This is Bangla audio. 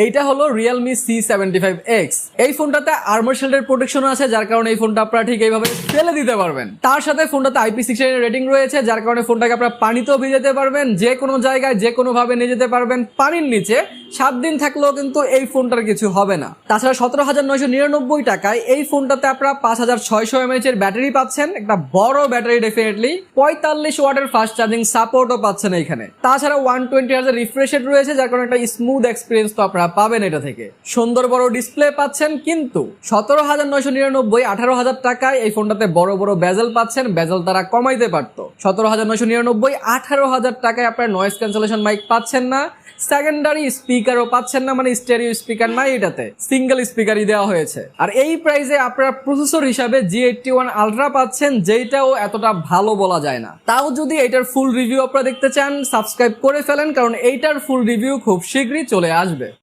এইটা হলো Realme C75X। এই ফোনটাতে আর্মর শিল্ডের প্রোটেকশন আছে, যার কারণে এই ফোনটা আপনারা ঠিক এইভাবে ফেলে দিতে পারবেন। তার সাথে ফোনটাতে IP69 এর রেটিং রয়েছে, যার কারণে ফোনটাকে আপনারা পানিতেও ভিজাতে পারবেন, যে কোনো জায়গায় যে কোনো ভাবে নিয়ে যেতে পারবেন পানির নিচে। 7 দিন থাকলেও কিন্তু এই ফোনটার কিছু হবে না। তাছাড়া 17,999 টাকায় এই ফোনটাতে আপনারা 5600 mAh এর ব্যাটারি পাচ্ছেন, একটা বড় ব্যাটারি ডেফিনেটলি। 45 ওয়াটের ফাস্ট চার্জিং সাপোর্টও পাচ্ছেন এখানে। তাছাড়া 120 Hz এর রিফ্রেশ রেট রয়েছে, যার কারণে একটা স্মুথ এক্সপিরিয়েন্স তো আপনারা পাবেন এটা থেকে। সুন্দর বড় ডিসপ্লে পাচ্ছেন, কিন্তু 17,999 18,000 টাকায় এই ফোনটাতে বড় বড় বেজেল পাচ্ছেন। বেজেল তারা কমাইতে পারতো। 17,999 18,000 টাকায় আপনারা নয়েজ ক্যান্সেলেশন মাইক পাচ্ছেন না, সেকেন্ডারি স্পিকারও পাচ্ছেন না, মানে স্টেরিও স্পিকার নাই, এটাতে সিঙ্গেল স্পিকারই দেওয়া হয়েছে। আর এই প্রাইসে আপনারা প্রসেসর হিসাবে G81 Ultra পাচ্ছেন, যেটাও এতটা ভালো বলা যায় না। তাও যদি এটার ফুল রিভিউ আপনারা দেখতে চান, সাবস্ক্রাইব করে ফেলেন, কারণ এইটার ফুল রিভিউ খুব শীঘ্রই চলে আসবে।